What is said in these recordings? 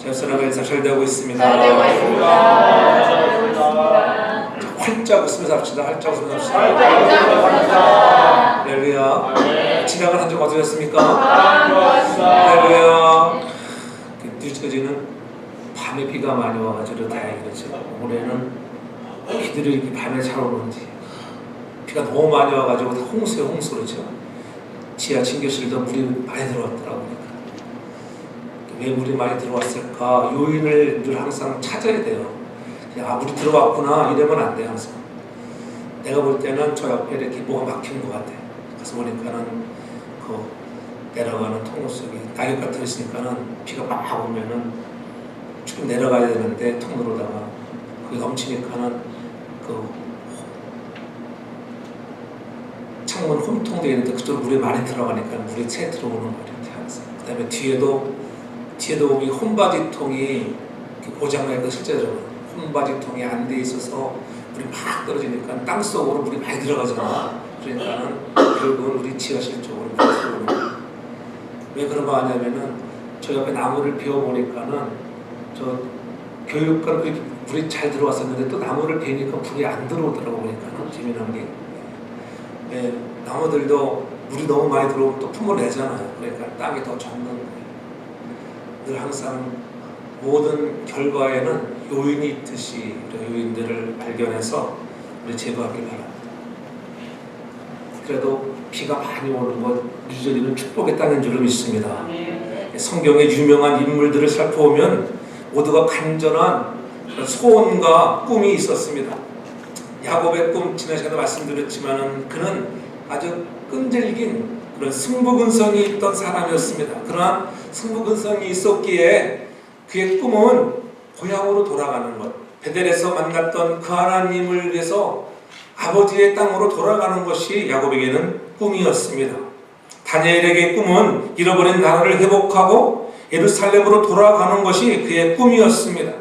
제수님에서 잘 되고 있습니다. 잘 되고 있습니다. 잘 되고 있습니다. 활짝 웃으면서 합시다. 활짝 웃으면서 합시다. 활짝 웃으면서. 할렐루야. 지나간 한 주 어떠셨습니까? 좋았습니다. 할렐루야. 뉴저지는 밤에 비가 많이 와가지고 다행이죠. 올해는 비들이 이렇게 밤에 잘 오는지 비가 너무 많이 와가지고 다 홍수에 홍수로죠. 지하 친교실도 물이 많이 들어왔더라고요. 왜 물이 많이 들어왔을까? 요인을 늘 항상 찾아야 돼요. 그냥 물이 들어왔구나 이러면 안 돼요. 항상 내가 볼 때는 저 옆에 이렇게 뭐가 막힌 것 같아. 가서 보니까는 그 내려가는 통로 속에 낙엽 같은 거 있으니까는 비가 막 오면은 쭉 내려가야 되는데 통로로다가 그게 넘치니까는 그 창문 홈통되어 있는데 그쪽으로 물이 많이 들어가니까 물이 새 들어오는 거예요. 항상. 그 다음에 뒤에도 이 홈바지통이 고장나니까 실제적으로 홈바지통이 안 돼 있어서 물이 막 떨어지니까 땅 속으로 물이 많이 들어가잖아. 그러니까는 결국은 우리 지하실 쪽으로 물이 들어오는 거예요. 왜 그런 거 하냐면은 저 옆에 나무를 비워보니까는 저 교육관 그렇게 물이 잘 들어왔었는데 또 나무를 베니까 물이 안 들어오더라고. 보니까는 재미난 게 나무들도 물이 너무 많이 들어오면 또 품어내잖아요. 그러니까 땅이 더 젖는 거예요. 늘 항상 모든 결과에는 요인이 있듯이 요인들을 발견해서 우리 제거하길 바랍니다. 그래도 비가 많이 오는 것 뉴저지는 축복의 땅인 줄로 믿습니다. 성경의 유명한 인물들을 살펴보면 모두가 간절한 소원과 꿈이 있었습니다. 야곱의 꿈 지난 시간에 말씀드렸지만은 그는 아주 끈질긴 그런 승부근성이 있던 사람이었습니다. 그러나 승부근성이 있었기에 그의 꿈은 고향으로 돌아가는 것, 베델에서 만났던 그 하나님을 위해서 아버지의 땅으로 돌아가는 것이 야곱에게는 꿈이었습니다. 다니엘에게 꿈은 잃어버린 나라를 회복하고 예루살렘으로 돌아가는 것이 그의 꿈이었습니다.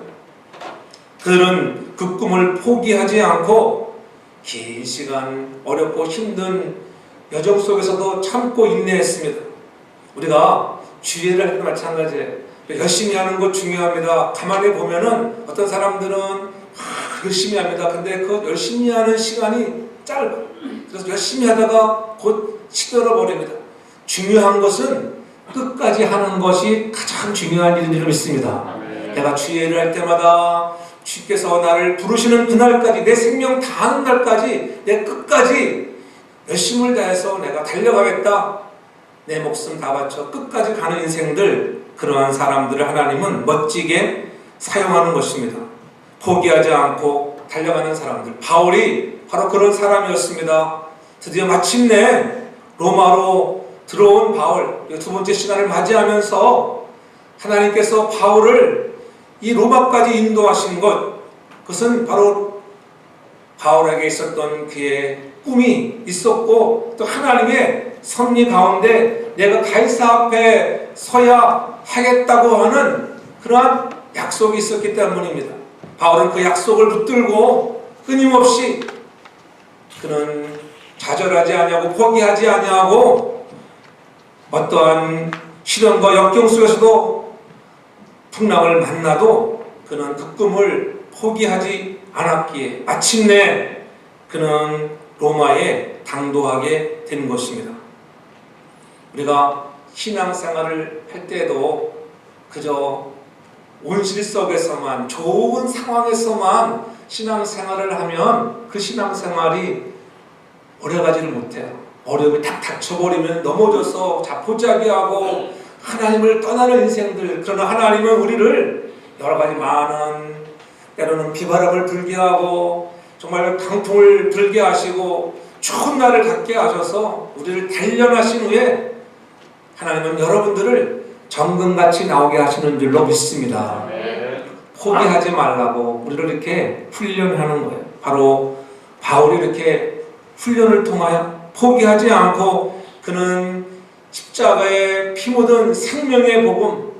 그들은 그 꿈을 포기하지 않고 긴 시간 어렵고 힘든 여정 속에서도 참고 인내했습니다. 우리가 주의를 할 때 마찬가지예요. 열심히 하는 것 중요합니다. 가만히 보면은 어떤 사람들은 열심히 합니다. 근데 그 열심히 하는 시간이 짧아요. 그래서 열심히 하다가 곧 시들어 버립니다. 중요한 것은 끝까지 하는 것이 가장 중요한 일인 줄 믿습니다. 내가 주의를 할 때마다 주께서 나를 부르시는 그날까지 내 생명 다하는 날까지 내 끝까지 열심을 다해서 내가 달려가겠다. 내 목숨 다 바쳐 끝까지 가는 인생들, 그러한 사람들을 하나님은 멋지게 사용하는 것입니다. 포기하지 않고 달려가는 사람들. 바울이 바로 그런 사람이었습니다. 드디어 마침내 로마로 들어온 바울, 두 번째 시간을 맞이하면서 하나님께서 바울을 이 로마까지 인도하신 것, 그것은 바로 바울에게 있었던 그의 꿈이 있었고 또 하나님의 섭리 가운데 내가 가이사 앞에 서야 하겠다고 하는 그러한 약속이 있었기 때문입니다. 바울은 그 약속을 붙들고 끊임없이 그는 좌절하지 아니하고 포기하지 아니하고 어떠한 시련과 역경 속에서도 풍랑을 만나도 그는 그 꿈을 포기하지 않았기에 마침내 그는 로마에 당도하게 된 것입니다. 우리가 신앙생활을 할 때도 그저 온실 속에서만 좋은 상황에서만 신앙생활을 하면 그 신앙생활이 오래가지를 못해요. 어려움이 탁 닥쳐버리면 넘어져서 자포자기하고 하나님을 떠나는 인생들. 그러나 하나님은 우리를 여러 가지 많은 때로는 비바람을 불게 하고 정말 강풍을 불게 하시고 추운 날을 갖게 하셔서 우리를 단련하신 후에 하나님은 여러분들을 정금같이 나오게 하시는 줄로 믿습니다. 포기하지 말라고 우리를 이렇게 훈련하는 거예요. 바로 바울이 이렇게 훈련을 통하여 포기하지 않고 그는 십자가에 피 묻은 생명의 복음,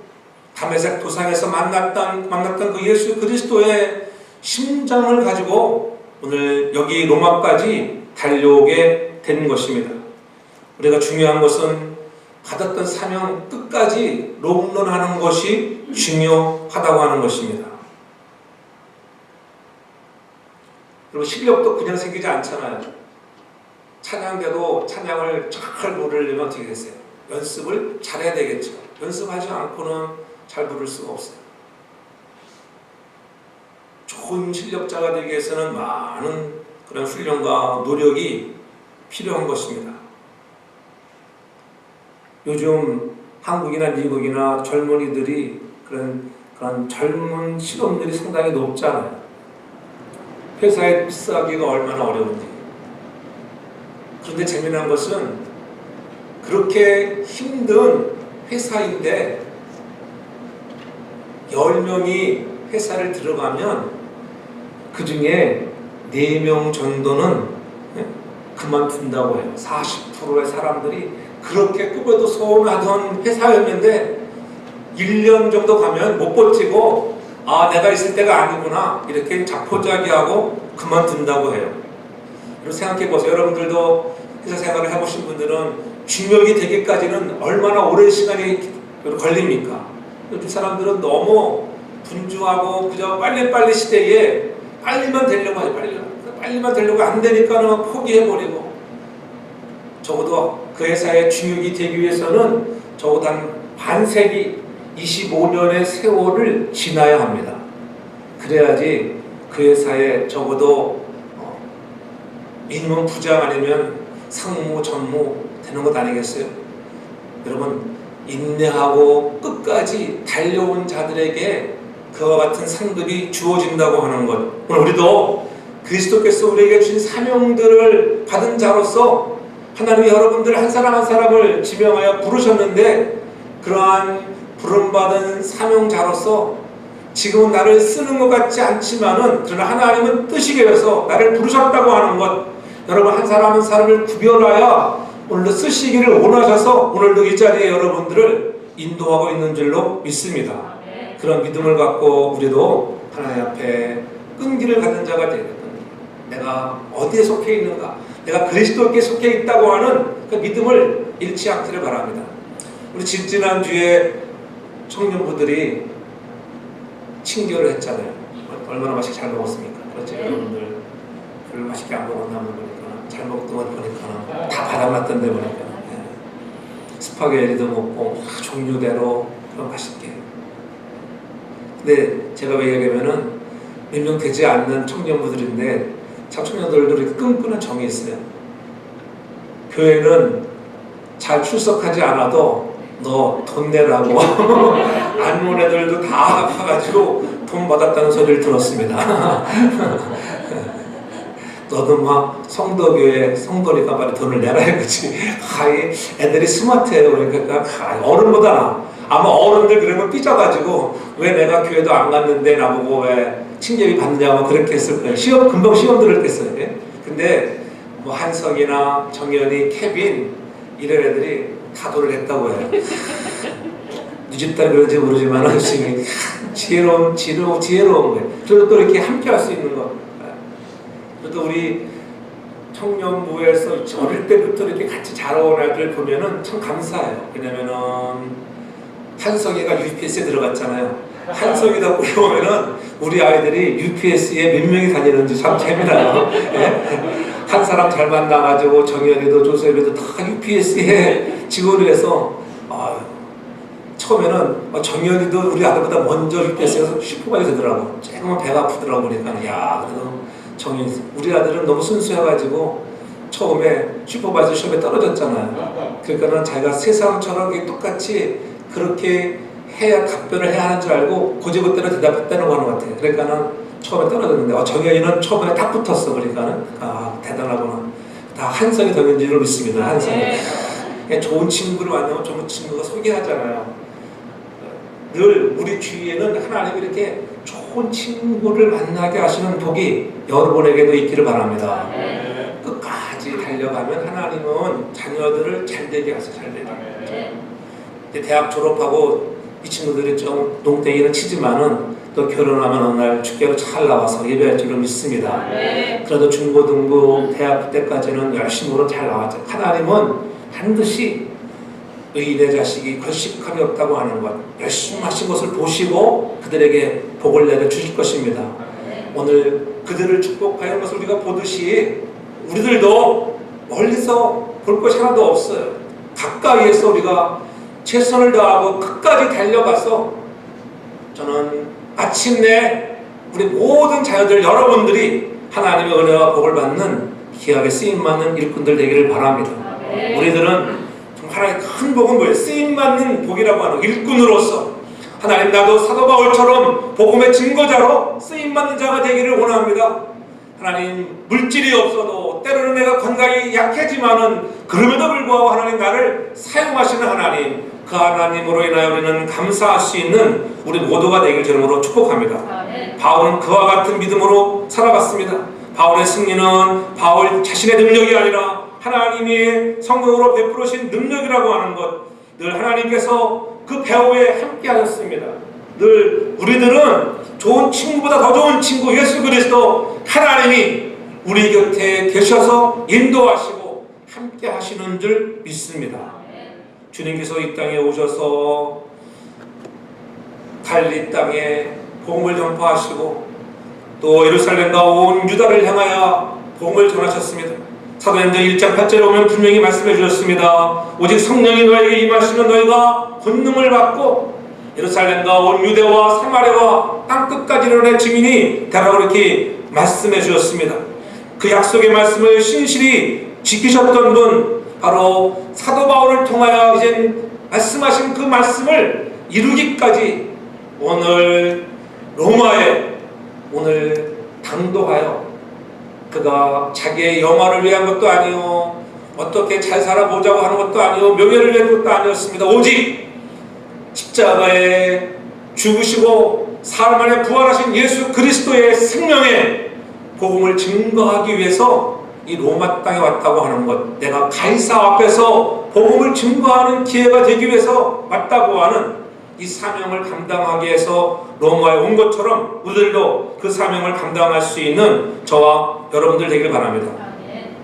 다메섹 도상에서 만났던 그 예수 그리스도의 심장을 가지고 오늘 여기 로마까지 달려오게 된 것입니다. 우리가 중요한 것은 받았던 사명 끝까지 롱런하는 것이 중요하다고 하는 것입니다. 그리고 실력도 그냥 생기지 않잖아요. 찬양대도 찬양을 잘 부르려면 어떻게 됐어요? 연습을 잘해야 되겠죠. 연습하지 않고는 잘 부를 수가 없어요. 좋은 실력자가 되기 위해서는 많은 그런 훈련과 노력이 필요한 것입니다. 요즘 한국이나 미국이나 젊은이들이 그런 젊은 실업률이 상당히 높잖아요. 회사에 입사하기가 얼마나 어려운지. 그런데 재미난 것은 그렇게 힘든 회사인데 10명이 회사를 들어가면 그 중에 4명 정도는 그만둔다고 해요. 40%의 사람들이 그렇게 꿈에도 소원하던 회사였는데 1년 정도 가면 못 버티고 아 내가 있을 때가 아니구나 이렇게 자포자기하고 그만둔다고 해요. 그리고 생각해 보세요. 여러분들도 회사 생활을 해보신 분들은 중력이 되기까지는 얼마나 오랜 시간이 걸립니까? 요즘 사람들은 너무 분주하고 그저 빨리빨리 시대에 빨리만 되려고 하죠. 빨리만 되려고 안 되니까는 포기해버리고 적어도 그 회사의 중역이 되기 위해서는 적어도 한 반세기 25년의 세월을 지나야 합니다. 그래야지 그 회사에 적어도 미니멈 부장 아니면 상무, 전무 되는 것 아니겠어요? 여러분 인내하고 끝까지 달려온 자들에게 그와 같은 상급이 주어진다고 하는 것. 오늘 우리도 그리스도께서 우리에게 주신 사명들을 받은 자로서 하나님이 여러분들 한 사람 한 사람을 지명하여 부르셨는데 그러한 부름받은 사명자로서 지금은 나를 쓰는 것 같지 않지만은 그러나 하나님은 뜻이 계셔서 나를 부르셨다고 하는 것. 여러분 한 사람 한 사람을 구별하여 오늘도 쓰시기를 원하셔서 오늘도 이 자리에 여러분들을 인도하고 있는 줄로 믿습니다. 그런 믿음을 갖고 우리도 하나님 앞에 끈기를 갖는 자가 되겠다. 내가 어디에 속해 있는가? 내가 그리스도께 속해 있다고 하는 그 믿음을 잃지 않기를 바랍니다. 우리 지난주에 청년부들이 친교를 했잖아요. 얼마나 맛있게 잘 먹었습니까? 그렇죠? 여러분들 별로 맛있게 안 먹었나 보니까 잘 먹던 것 보니까 다 바닥났던데 보니까 스파게티도 먹고 종류대로 그런 맛있게. 근데 제가 왜 얘기하면은 몇 명 되지 않는 청년부들인데 참 청년들도 이렇게 끈끈한 정이 있어요. 교회는 잘 출석하지 않아도 너 돈 내라고 안 온 애들도 다 가가지고 돈 받았다는 소리를 들었습니다. 너도 막 성도니까 빨리 돈을 내라 이거지. 애들이 스마트해요. 그러니까 어른보다 아마 어른들 그러면 삐져가지고 왜 내가 교회도 안 갔는데 나보고 왜 친교비 받느냐고 그렇게 했을 거예요. 금방 시험 들었겠어요. 예? 근데 뭐 한성이나 정연이, 케빈 이런 애들이 다 돈을 냈다고 해요. 네 집 딸 그런지 모르지만 열심히 지혜로운 거예요. 그래도 또 이렇게 함께 할 수 있는 거. 그래도 우리 청년부에서 어릴 때부터 이렇게 같이 자라온 아이들 보면은 참 감사해요. 왜냐면은 한성이가 UPS에 들어갔잖아요. 한성이다 보면은 우리 아이들이 UPS에 몇 명이 다니는지 참 재미나요. 예? 한 사람 잘 만나가지고 정연이도 조셉이도 다 UPS에 지원을 해서 처음에는 정연이도 우리 아들보다 먼저 UPS에서 슈퍼바이저 되더라고. 조금만 배가 아프더라고 보니까 야 그래도 정연이 우리 아들은 너무 순수해가지고 처음에 슈퍼바이저 시험에 떨어졌잖아요. 그러니까는 자기가 세상처럼 똑같이 그렇게 해야 답변을 해야 하는 줄 알고 고지고대로 대답했다는 거 하는 것 같아요. 그러니까는 처음에 떨어졌는데 정연이는 처음에 딱 붙었어. 그러니까는 대단하구나. 다 한성이 덕인지를 믿습니다. 한성이. 좋은 친구를 만나면 좋은 친구가 소개하잖아요. 늘 우리 주위에는 하나님이 이렇게 좋은 친구를 만나게 하시는 복이 여러분에게도 있기를 바랍니다. 끝까지 달려가면 하나님은 자녀들을 잘되게 하세요. 잘되게. 대학 졸업하고 이 친구들이 좀 농땡이는 치지만은 또 결혼하면 어느 날 주께로 잘 나와서 예배할 줄로 믿습니다. 그래도 중고등부 대학 때까지는 열심으로 잘 나왔죠. 하나님은 반드시 의인의 자식이 결식함이 없다고 하는 것, 열심히 하신 것을 보시고 그들에게 복을 내려 주실 것입니다. 오늘 그들을 축복하는 것을 우리가 보듯이 우리들도 멀리서 볼 것이 하나도 없어요. 가까이에서 우리가 최선을 다하고 끝까지 달려가서 저는 마침내 우리 모든 자녀들 여러분들이 하나님의 은혜와 복을 받는 귀하게 쓰임받는 일꾼들 되기를 바랍니다. 우리들은 하나님의 큰 복은 뭐예요? 쓰임받는 복이라고 하는 일꾼으로서 하나님, 나도 사도 바울처럼 복음의 증거자로 쓰임받는 자가 되기를 원합니다. 하나님, 물질이 없어도 때로는 내가 건강이 약해지만은 그럼에도 불구하고 하나님 나를 사용하시는 하나님, 그 하나님으로 인하여 우리는 감사할 수 있는 우리 모두가 되길 주님으로 축복합니다. 바울은 그와 같은 믿음으로 살아갔습니다. 바울의 승리는 바울 자신의 능력이 아니라 하나님이 성령으로 베풀으신 능력이라고 하는 것, 늘 하나님께서 그 배후에 함께 하셨습니다. 늘 우리들은 좋은 친구보다 더 좋은 친구 예수 그리스도 하나님이 우리 곁에 계셔서 인도하시고 함께 하시는 줄 믿습니다. 주님께서 이 땅에 오셔서 갈릴리 땅에 복음을 전파하시고 또 예루살렘과 온 유다를 향하여 복음을 전하셨습니다. 사도행전 1장 8절에 보면 분명히 말씀해 주셨습니다. 오직 성령이 너에게 임하시면 너희가 권능을 받고 예루살렘과 온 유대와 사마리아와 땅끝까지 이르러 증인이 되라고 이렇게 말씀해 주셨습니다. 그 약속의 말씀을 신실히 지키셨던 분, 바로 사도 바울을 통하여 이제 말씀하신 그 말씀을 이루기까지 오늘 로마에 오늘 당도하여 그가 자기의 영화를 위한 것도 아니요, 어떻게 잘 살아보자고 하는 것도 아니요, 명예를 위한 것도 아니었습니다. 오직 십자가에 죽으시고 사흘 만에 부활하신 예수 그리스도의 생명의 복음을 증거하기 위해서 이 로마 땅에 왔다고 하는 것, 내가 가이사 앞에서 복음을 증거하는 기회가 되기 위해서 왔다고 하는 이 사명을 감당하기 위해서 로마에 온 것처럼 우리들도 그 사명을 감당할 수 있는 저와 여러분들 되길 바랍니다.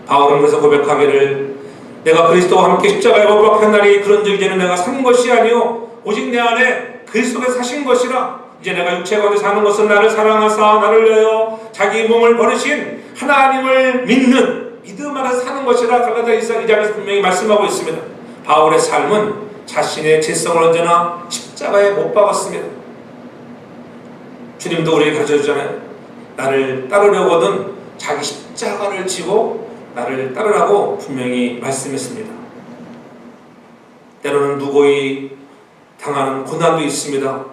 바울은 그래서 고백하기를, 내가 그리스도와 함께 십자가에 못 박혔나니 그런즉 이제는 내가 산 것이 아니요 오직 내 안에 그리스도가 사신 것이라. 이제 내가 육체 가운데 사는 것은 나를 사랑하사 나를 위하여 자기 몸을 버리신 하나님을 믿는 믿음 안에 사는 것이라. 갈라디아 2장에서 분명히 말씀하고 있습니다. 바울의 삶은 자신의 죄성을 언제나 십자가에 못 박았습니다. 주님도 우리에게 가르쳐주잖아요. 나를 따르려거든 자기 십자가를 지고 나를 따르라고 분명히 말씀했습니다. 때로는 무고히 당하는 고난도 있습니다.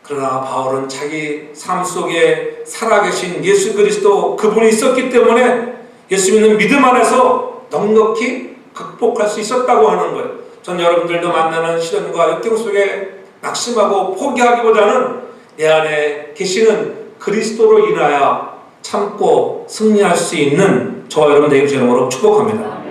그러나 바울은 자기 삶 속에 살아계신 예수 그리스도 그분이 있었기 때문에 예수 믿는 믿음 안에서 넉넉히 극복할 수 있었다고 하는 거예요. 전 여러분들도 만나는 시련과 역경 속에 낙심하고 포기하기보다는 내 안에 계시는 그리스도로 인하여 참고 승리할 수 있는 저와 여러분 되길 주님으로 축복합니다.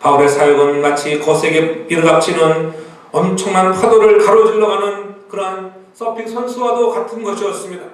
바울의 사역은 마치 거세게 비르닥치는 엄청난 파도를 가로질러가는 그러한 서핑 선수와도 같은 것이었습니다.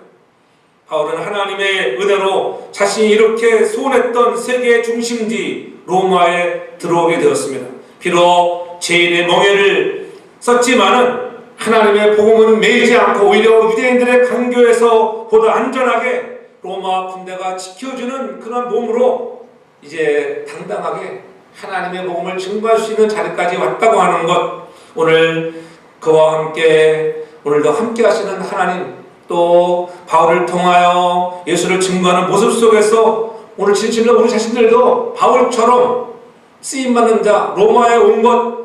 바울은 하나님의 은혜로 자신이 이렇게 소원했던 세계의 중심지 로마에 들어오게 되었습니다. 비록 죄인의 멍에를 썼지만은 하나님의 복음은 매이지 않고 오히려 유대인들의 간교에서 보다 안전하게 로마 군대가 지켜주는 그런 몸으로 이제 당당하게 하나님의 복음을 증거할 수 있는 자리까지 왔다고 하는 것, 오늘 그와 함께 오늘도 함께 하시는 하나님, 또 바울을 통하여 예수를 증거하는 모습 속에서 오늘 진실로 우리 자신들도 바울처럼 쓰임받는 자, 로마에 온 것,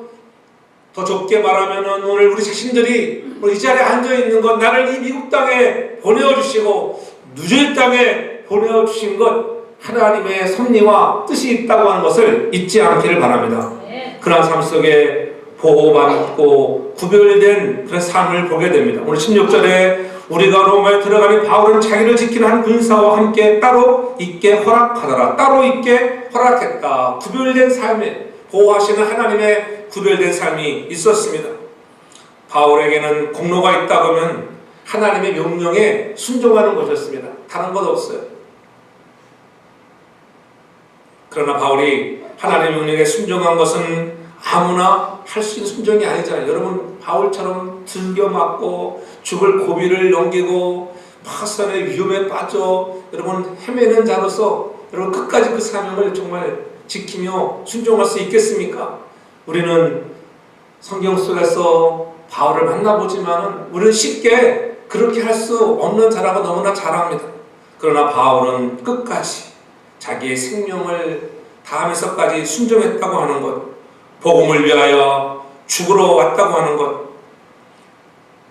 더 좁게 말하면 오늘 우리 자신들이 이 자리에 앉아있는 것, 나를 이 미국 땅에 보내어주시고 누질 땅에 보내어주신 것, 하나님의 섭리와 뜻이 있다고 하는 것을 잊지 않기를 바랍니다. 그러한 삶 속에 보호받고 구별된 그런 삶을 보게 됩니다. 오늘 16절에 우리가 로마에 들어가니 바울은 자기를 지키는 한 군사와 함께 따로 있게 허락하더라. 따로 있게 허락했다. 구별된 삶에 보호하시는 하나님의 구별된 삶이 있었습니다. 바울에게는 공로가 있다고 하면 하나님의 명령에 순종하는 것이었습니다. 다른 것 없어요. 그러나 바울이 하나님의 명령에 순종한 것은 아무나 할 수 있는 순종이 아니잖아요. 여러분 바울처럼 들겨 맞고 죽을 고비를 넘기고 파산의 위험에 빠져 여러분 헤매는 자로서 여러분 끝까지 그 사명을 정말 지키며 순종할 수 있겠습니까? 우리는 성경 속에서 바울을 만나보지만은 우리는 쉽게 그렇게 할 수 없는 자라고 너무나 잘 압니다. 그러나 바울은 끝까지 자기의 생명을 다하면서까지 순종했다고 하는 것, 복음을 위하여 죽으러 왔다고 하는 것.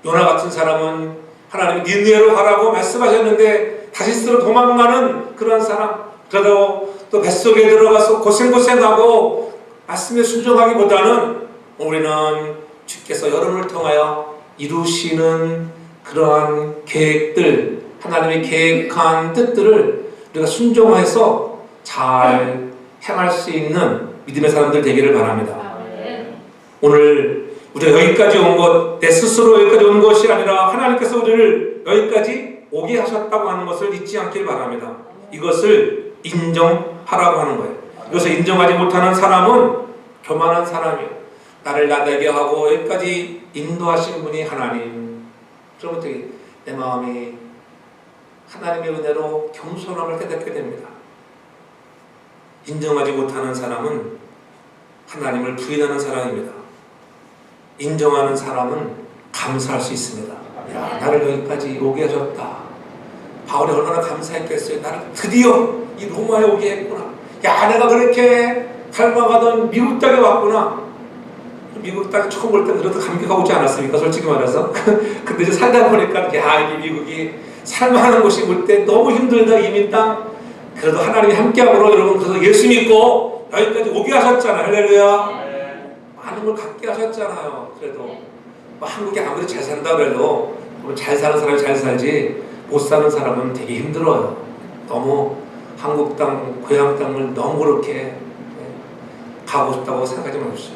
요나 같은 사람은 하나님이 니느웨로 가라고 말씀하셨는데 다시스로 도망가는 그런 사람, 그래도 또 뱃속에 들어가서 고생하고 말씀에 순종하기보다는 우리는 주께서 여러분을 통하여 이루시는 그러한 계획들, 하나님이 계획한 뜻들을 우리가 순종해서 잘 행할 수 있는 믿음의 사람들 되기를 바랍니다. 오늘 우리가 여기까지 온 것, 내 스스로 여기까지 온 것이 아니라 하나님께서 우리를 여기까지 오게 하셨다고 하는 것을 잊지 않길 바랍니다. 이것을 인정하라고 하는 거예요. 이것을 인정하지 못하는 사람은 교만한 사람이에요. 나를 나대게 하고 여기까지 인도하신 분이 하나님. 그럼 어떻게 내 마음이 하나님의 은혜로 겸손함을 깨닫게 됩니다. 인정하지 못하는 사람은 하나님을 부인하는 사람입니다. 인정하는 사람은 감사할 수 있습니다. 야, 나를 여기까지 오게 하셨다. 바울이 얼마나 감사했겠어요. 나를 드디어 이 로마에 오게 했구나. 야, 내가 그렇게 갈망하던 미국 땅에 왔구나. 미국 땅에 처음 올 때 그래도 감기가 오지 않았습니까? 솔직히 말해서. 근데 이제 살다 보니까 야, 이게 미국이 살만한 곳이 올 때 너무 힘들다. 이민 땅. 그래도 하나님이 함께함으로 여러분 그래서 예수 믿고 여기까지 오게 하셨잖아요. 할렐루야. 많은 걸 갖게 하셨잖아요. 그래도 뭐 한국이 아무리 잘 산다 그래도 잘 사는 사람이 잘 살지 못 사는 사람은 되게 힘들어요. 너무 한국 땅, 고향 땅을 너무 그렇게 가고 싶다고 생각하지 마십시오.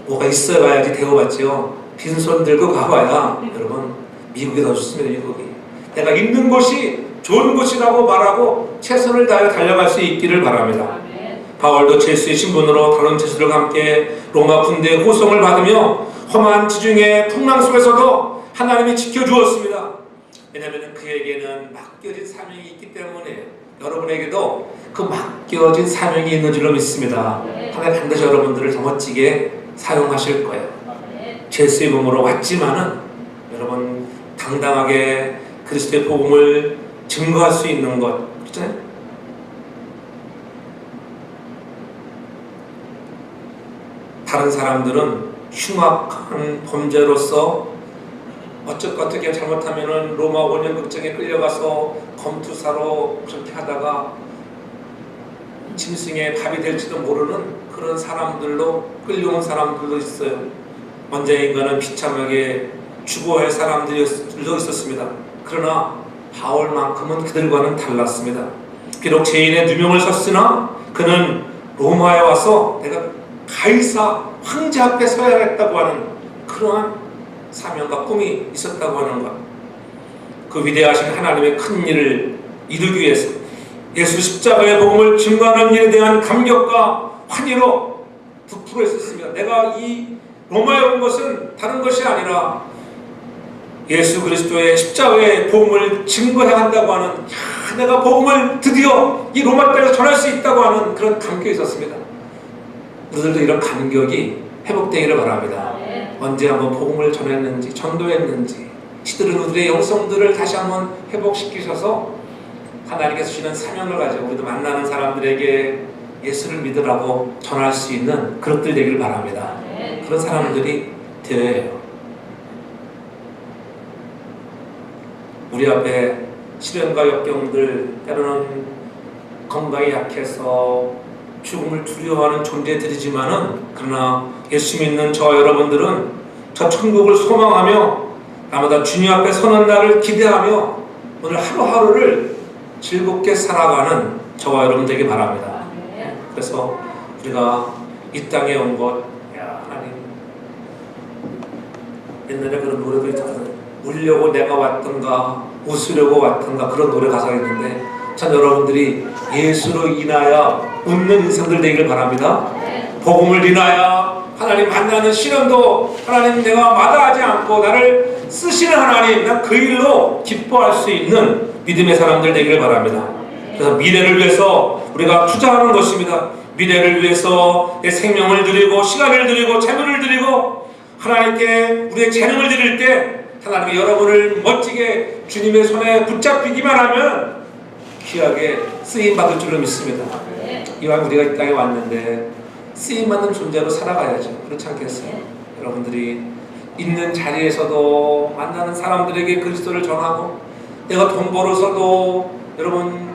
뭐가 있어야 봐야지 대우받지요. 빈손 들고 가봐야 여러분 미국이 더 좋습니다. 미국이. 내가 있는 곳이 좋은 곳이라고 말하고 최선을 다해 달려갈 수 있기를 바랍니다. 바울도 제수의 신분으로 다른 제수들과 함께 로마 군대의 호송을 받으며 험한 지중해 풍랑 속에서도 하나님이 지켜주었습니다. 왜냐하면 그에게는 맡겨진 사명이 있기 때문에 여러분에게도 그 맡겨진 사명이 있는 줄로 믿습니다. 하나님 반드시 여러분들을 더 멋지게 사용하실 거예요. 제수의 몸으로 왔지만은 여러분 당당하게 그리스도의 복음을 증거할 수 있는 것, 그렇잖아요? 다른 사람들은 흉악한 범죄로서 어떻게 잘못하면은 로마 원형극장에 끌려가서 검투사로 그렇게 하다가 짐승의 밥이 될지도 모르는 그런 사람들로 끌려온 사람들도 있어요. 언젠가는 비참하게 죽어야 할 사람들도 있었습니다. 그러나 바울만큼은 그들과는 달랐습니다. 비록 죄인의 누명을 섰으나 그는 로마에 와서 내가 가이사 황제 앞에 서야겠다고 하는 그러한 사명과 꿈이 있었다고 하는 것. 그 위대하신 하나님의 큰 일을 이루기 위해서 예수 십자가의 복음을 증거하는 일에 대한 감격과 환희로 부풀어 있었습니다. 내가 이 로마에 온 것은 다른 것이 아니라 예수 그리스도의 십자가의 복음을 증거해야 한다고 하는, 야, 내가 복음을 드디어 이 로마 땅에서 전할 수 있다고 하는 그런 감격이 있었습니다. 우리들도 이런 감격이 회복되기를 바랍니다. 언제 한번 복음을 전했는지, 전도했는지, 시들은 우리의 영성들을 다시 한번 회복시키셔서 하나님께서 주시는 사명을 가지고 우리도 만나는 사람들에게 예수를 믿으라고 전할 수 있는 그릇들 되기를 바랍니다. 그런 사람들이 되어야 해요. 우리 앞에 시련과 역경들, 때로는 건강이 약해서 죽음을 두려워하는 존재들이지만은, 그러나 예수 믿는 저와 여러분들은 저 천국을 소망하며 날마다 주님 앞에 서는 날을 기대하며 오늘 하루하루를 즐겁게 살아가는 저와 여러분 되기 바랍니다. 그래서 우리가 이 땅에 온 것, 야, 하나님, 옛날에 그런 노래도 있잖아요. 울려고 내가 왔던가 웃으려고 왔던가, 그런 노래 가사가 있는데 참 여러분들이 예수로 인하여 웃는 인생들 되기를 바랍니다. 복음을 인하여 하나님 만나는 시련도 하나님 내가 마다하지 않고 나를 쓰시는 하나님, 난 그 일로 기뻐할 수 있는 믿음의 사람들 되기를 바랍니다. 그래서 미래를 위해서 우리가 투자하는 것입니다. 미래를 위해서 내 생명을 드리고 시간을 드리고 재물을 드리고 하나님께 우리의 재능을 드릴 때 하나님이 여러분을 멋지게 주님의 손에 붙잡히기만 하면 귀하게 쓰임받을 줄로 믿습니다. 이왕 우리가 이 땅에 왔는데 쓰임받는 존재로 살아가야죠. 그렇지 않겠어요? 여러분들이 있는 자리에서도 만나는 사람들에게 그리스도를 전하고 내가 돈 벌어서도 여러분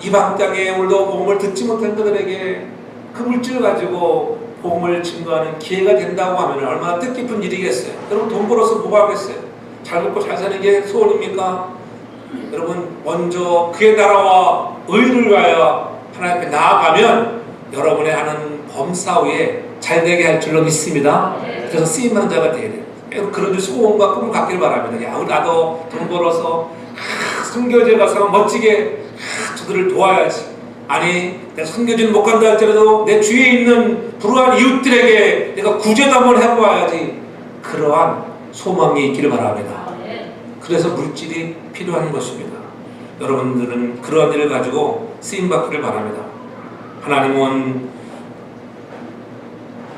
이방 땅에 오늘도 복음을 듣지 못한 그들에게 그 물질을 가지고 복음을 증거하는 기회가 된다고 하면 얼마나 뜻깊은 일이겠어요. 여러분 돈 벌어서 뭐가 하겠어요? 잘 먹고 잘 사는 게 소원입니까? 여러분 먼저 그의 나라와 의를 위하여 하나님 앞에 나아가면 여러분의 하는 범사 위에 잘되게 할 줄로 믿습니다. 그래서 쓰임받는 자가 되어야 돼요. 그런 소원과 꿈을 갖길 바랍니다. 야, 나도 돈 벌어서 선교제 가서 멋지게 저들을 도와야지. 아니 내가 선교지는 못 간다 할지라도 내 주위에 있는 불우한 이웃들에게 내가 구제도 한번 해보아야지. 그러한 소망이 있기를 바랍니다. 그래서 물질이 필요한 것입니다. 여러분들은 그러한 일을 가지고 쓰임받기를 바랍니다. 하나님은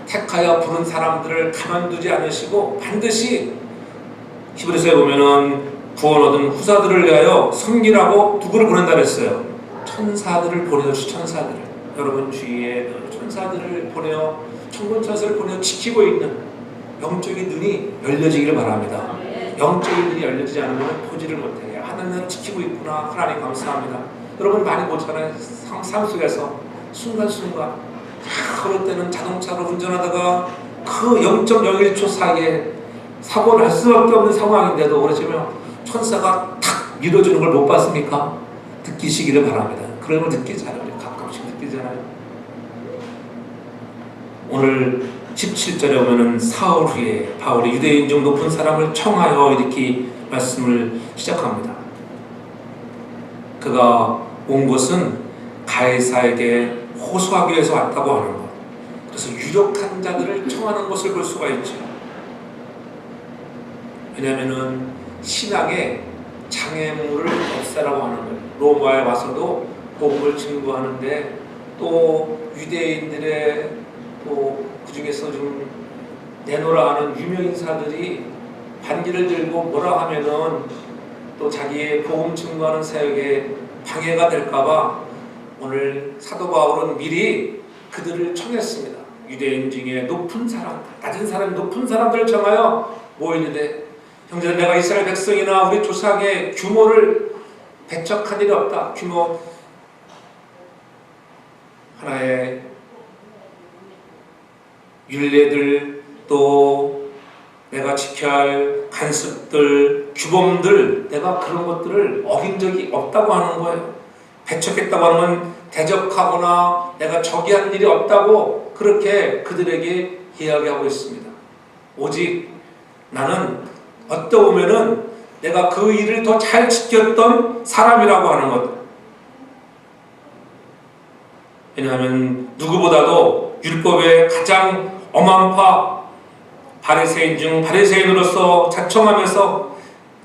택하여 부른 사람들을 가만두지 않으시고 반드시 히브리서에 보면은 구원 얻은 후사들을 위하여 섬기라고 누구를 보낸다 그랬어요? 천사들을 보내어 천사들을. 여러분 주위에 천사들을 보내어 천군천사를 보내어 지키고 있는 영적인 눈이 열려지기를 바랍니다. 영적인 눈이 열려지지 않으면 보지를 못해요. 하나님은 지키고 있구나. 하나님 감사합니다. 여러분 많이 보잖아요. 삶 속에서 순간순간 그럴 때는 자동차로 운전하다가 그 0.01초 사이에 사고를 할 수밖에 없는 상황인데도 그러시면 천사가 탁 밀어주는 걸 못 봤습니까? 느끼시기를 바랍니다. 그런 걸 느끼잖아요. 가끔씩 느끼잖아요. 오늘 17절에 오면은 사흘 후에 바울이 유대인 중 높은 사람을 청하여 이렇게 말씀을 시작합니다. 그가 온 것은 가이사에게 호소하기 위해서 왔다고 하는 것. 그래서 유력한 자들을 청하는 것을 볼 수가 있죠. 왜냐하면은 신앙에 장애물을 없애라고 하는 거예요. 로마에 와서도 복음을 증거하는데 또 유대인들의 또 그 중에서 좀 내노라 하는 유명 인사들이 반기를 들고 뭐라 하면은 또 자기의 복음 증거하는 사역에 방해가 될까봐 오늘 사도 바울은 미리 그들을 청했습니다. 유대인 중에 높은 사람, 낮은 사람, 높은 사람들을 청하여 모이는데 형제들 내가 이스라엘 백성이나 우리 조상의 규모를 배척한 일이 없다. 규모 하나의 율례들 또 내가 지켜야 할 관습들, 규범들 내가 그런 것들을 어긴 적이 없다고 하는 거예요. 배척했다고 하면 대적하거나 내가 저기한 일이 없다고 그렇게 그들에게 이야기하고 있습니다. 오직 나는 어떻게 보면은 내가 그 일을 더 잘 지켰던 사람이라고 하는 것. 왜냐하면 누구보다도 율법의 가장 엄한파 바리새인 중 바리새인으로서 자청하면서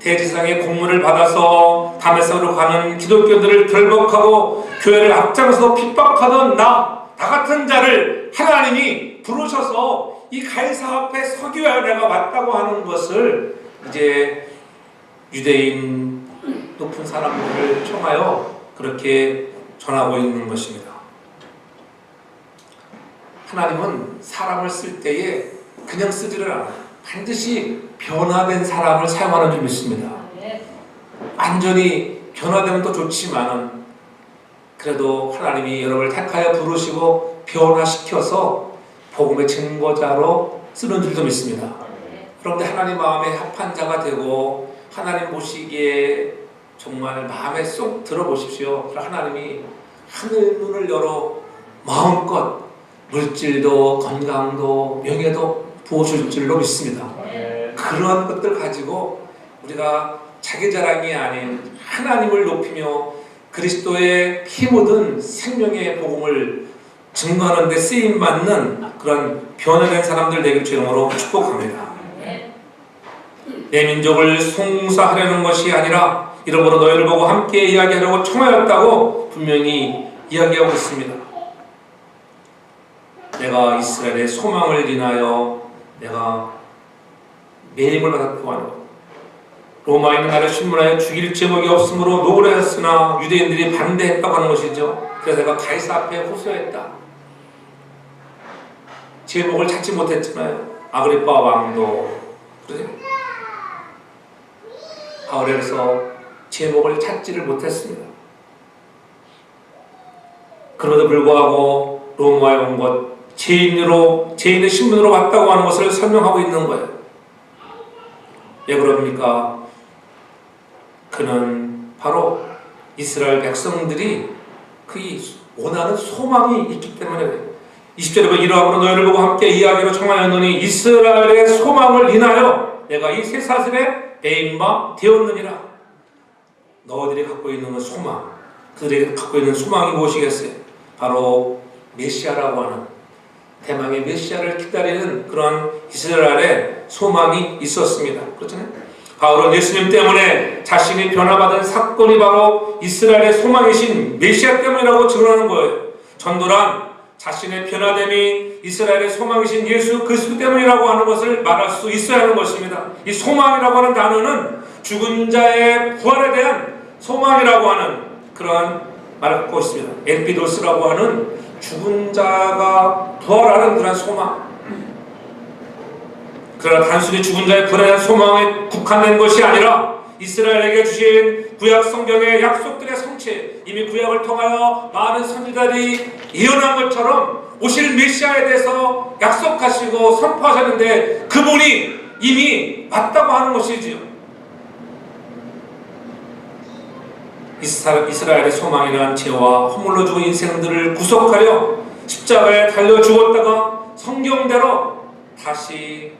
대지상의 공문을 받아서 다메섹으로 가는 기독교들을 결박하고 교회를 앞장서 핍박하던 나 같은 자를 하나님이 부르셔서 이 가이사 앞에 서기 위하여 내가 왔다고 하는 것을 이제 유대인 높은 사람들을 청하여 그렇게 전하고 있는 것입니다. 하나님은 사람을 쓸 때에 그냥 쓰지를 않아요. 반드시 변화된 사람을 사용하는 줄 믿습니다. 완전히 변화되면 또 좋지만은 그래도 하나님이 여러분을 택하여 부르시고 변화시켜서 복음의 증거자로 쓰는 줄도 믿습니다. 그런데 하나님 마음에 합한 자가 되고 하나님 보시기에 정말 마음에 쏙 들어보십시오. 하나님이 하늘 눈을 열어 마음껏 물질도 건강도 명예도 부어줄 줄로 믿습니다. 그런 것들 가지고 우리가 자기 자랑이 아닌 하나님을 높이며 그리스도의 피 묻은 생명의 복음을 증거하는 데 쓰임받는 그런 변화된 사람들 되길 주님으로 축복합니다. 내 민족을 송사하려는 것이 아니라 이러므로 너희를 보고 함께 이야기하려고 청하였다고 분명히 이야기하고 있습니다. 내가 이스라엘의 소망을 인하여 내가 매임을 받았고 하노. 로마에 있는 나를 신문하여 죽일 제목이 없으므로 노래했으나 유대인들이 반대했다고 하는 것이죠. 그래서 내가 가이사 앞에 호소했다. 제목을 찾지 못했잖아요. 아그리빠 왕도 그러죠? 바울에서 제목을 찾지를 못했습니다. 그럼에도 불구하고 로마에 온 것, 죄인의 신분으로 왔다고 하는 것을 설명하고 있는 거예요. 왜 그럽니까? 그는 바로 이스라엘 백성들이 그 원하는 소망이 있기 때문에 20절에 보면 이러함으로 너희를 보고 함께 이야기로 청하였노니 이스라엘의 소망을 인하여 내가 이 쇠사슬에 배임바 되었느니라. 너희들이 갖고 있는 소망, 그들이 갖고 있는 소망이 무엇이겠어요? 바로 메시아라고 하는 대망의 메시아를 기다리는 그런 이스라엘의 소망이 있었습니다. 그렇잖아요. 바울은 예수님 때문에 자신이 변화받은 사건이 바로 이스라엘의 소망이신 메시아 때문이라고 증언하는 거예요. 전도란 자신의 변화됨이 이스라엘의 소망이신 예수 그리스도 때문이라고 하는 것을 말할 수 있어야 하는 것입니다. 이 소망이라고 하는 단어는 죽은 자의 부활에 대한 소망이라고 하는 그러한 말을 갖고 있습니다. 엘피도스라고 하는 죽은 자가 부활하는 그런 소망. 그러나 단순히 죽은 자의 부활에 대한 소망에 국한된 것이 아니라 이스라엘에게 주신 구약 성경의 약속들의 성취, 이미 구약을 통하여 많은 선지자들이 예언한 것처럼 오실 메시아에 대해서 약속하시고 선포하셨는데 그분이 이미 왔다고 하는 것이지요. 이스라엘의 소망이란 죄와 허물로 죽은 인생들을 구속하려 십자가에 달려 죽었다가 성경대로 다시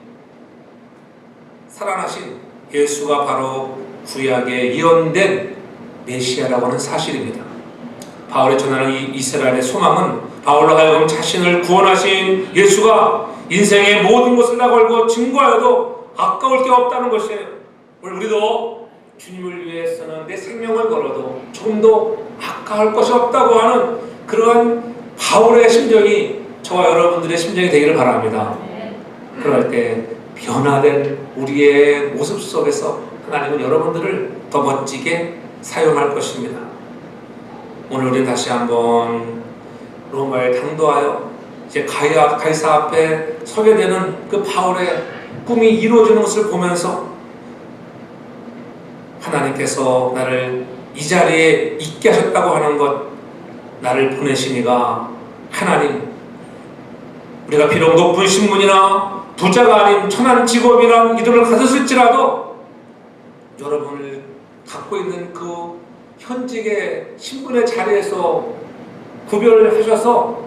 살아나신 예수가 바로 구약에 예언된 메시아라고 하는 사실입니다. 바울이 전하는 이 이스라엘의 소망은 바울로 하여금 자신을 구원하신 예수가 인생의 모든 것을 다 걸고 증거하여도 아까울 게 없다는 것이에요. 우리도 주님을 위해서는 내 생명을 걸어도 조금도 아까울 것이 없다고 하는 그러한 바울의 심정이 저와 여러분들의 심정이 되기를 바랍니다. 그럴 때 변화된 우리의 모습 속에서 하나님은 여러분들을 더 멋지게 사용할 것입니다. 오늘 우리는 다시 한번 로마에 당도하여 이제 가이사 앞에 서게 되는 그 바울의 꿈이 이루어지는 것을 보면서 하나님께서 나를 이 자리에 있게 하셨다고 하는 것, 나를 보내신 이가 하나님, 우리가 비록 높은 신분이나 부자가 아닌 천한 직업이란 이름을 가졌을지라도 여러분을 갖고 있는 그 현직의 신분의 자리에서 구별을 하셔서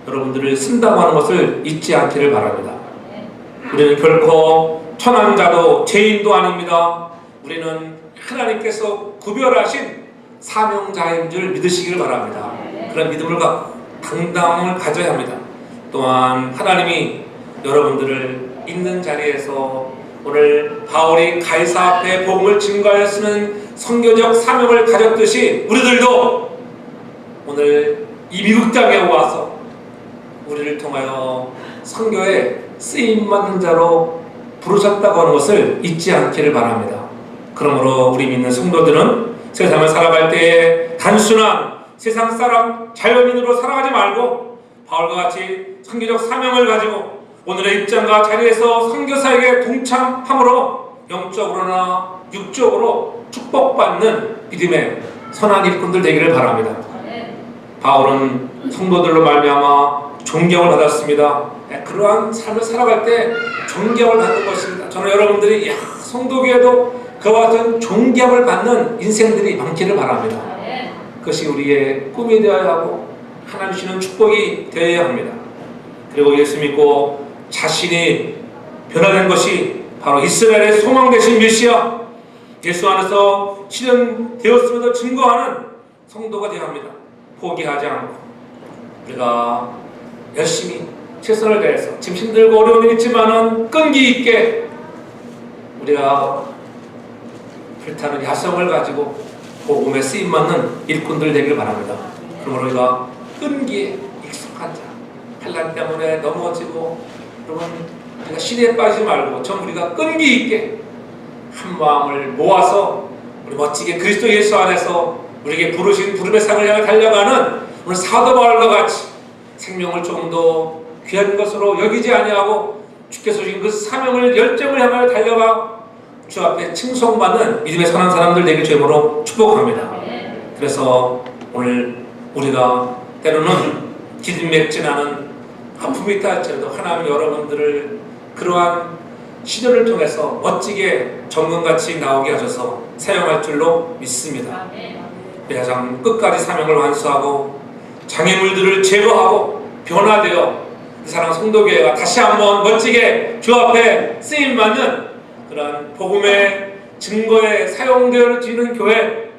여러분들을 쓴다고 하는 것을 잊지 않기를 바랍니다. 우리는 결코 천한 자도 죄인도 아닙니다. 우리는 하나님께서 구별하신 사명자인 줄 믿으시기를 바랍니다. 그런 믿음을 갖고 당당함을 가져야 합니다. 또한 하나님이 여러분들을 있는 자리에서 오늘 바울이 가이사 앞에 복음을 증거하였으면 선교적 사명을 가졌듯이 우리들도 오늘 이 미국 땅에 와서 우리를 통하여 선교에 쓰임받는 자로 부르셨다고 하는 것을 잊지 않기를 바랍니다. 그러므로 우리 믿는 성도들은 세상을 살아갈 때에 단순한 세상 사람 자연인으로 살아가지 말고 바울과 같이 선교적 사명을 가지고 오늘의 입장과 자리에서 선교사에게 동참함으로 영적으로나 육적으로 축복받는 믿음의 선한 일꾼들 되기를 바랍니다. 바울은 성도들로 말미암아 존경을 받았습니다. 그러한 삶을 살아갈 때 존경을 받는 것입니다. 저는 여러분들이 성도교회도 그와 같은 존경을 받는 인생들이 많기를 바랍니다. 그것이 우리의 꿈이 되어야 하고 하나님 주시는 축복이 되어야 합니다. 그리고 예수 믿고 자신이 변화된 것이 바로 이스라엘의 소망 되신 메시아 예수 안에서 실현되었음에도 증거하는 성도가 되어야 합니다. 포기하지 않고 우리가 열심히 최선을 다해서 지금 힘들고 어려운 일 있지만은 끈기 있게 우리가 불타는 야성을 가지고 복음에 쓰임받는 일꾼들 되길 바랍니다. 그러므로 우리가 끈기에 익숙한 자, 환난 때문에 넘어지고 여러분 우리가 시대에 빠지지 말고 전 우리가 끈기 있게 한 마음을 모아서 우리 멋지게 그리스도 예수 안에서 우리에게 부르신 부름의 상을 향해 달려가는 오늘 사도 바울과 같이 생명을 조금 더 귀한 것으로 여기지 아니하고 주께서 주신 그 사명을 열정을 향하여 달려가 주 앞에 칭송받는 믿음의 선한 사람들 되길 주임으로 축복합니다. 그래서 오늘 우리가 때로는 기진맥진하는 아픔이 있다 할지라도 하나님 여러분들을 그러한 시련을 통해서 멋지게 정금같이 나오게 하셔서 사용할 줄로 믿습니다. 가장 끝까지 사명을 완수하고 장애물들을 제거하고 변화되어 그 사랑 성도교회가 다시 한번 멋지게 주 앞에 쓰임받는 그러한 복음의 증거에 사용되어지는 교회,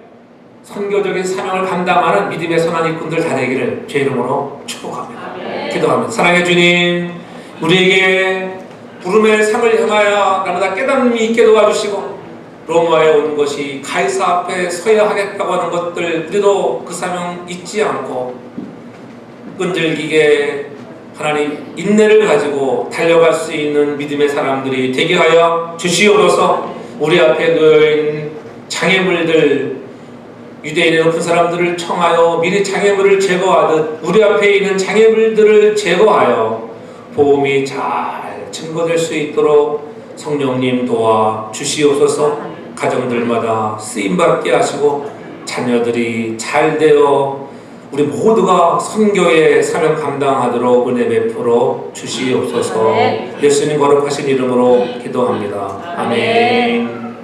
선교적인 사명을 감당하는 믿음의 선한 일꾼들 다 되기를 제 이름으로 축복합니다. 기도합니다. 사랑의 주님, 우리에게 부름의 상을 향하여 날마다 깨달음이 있게 도와주시고 로마에 온 것이 가이사 앞에 서야 하겠다고 하는 것들 우리도 그 사명 잊지 않고 끈질기게 하나님 인내를 가지고 달려갈 수 있는 믿음의 사람들이 되게 하여 주시옵소서. 우리 앞에 놓여있는 장애물들, 유대인의 높은 사람들을 청하여 미리 장애물을 제거하듯 우리 앞에 있는 장애물들을 제거하여 복음이 잘 증거될 수 있도록 성령님 도와 주시옵소서. 가정들마다 쓰임받게 하시고 자녀들이 잘 되어 우리 모두가 선교의 사명 감당하도록 은혜 베풀어 주시옵소서. 예수님 거룩하신 이름으로 기도합니다. 아멘.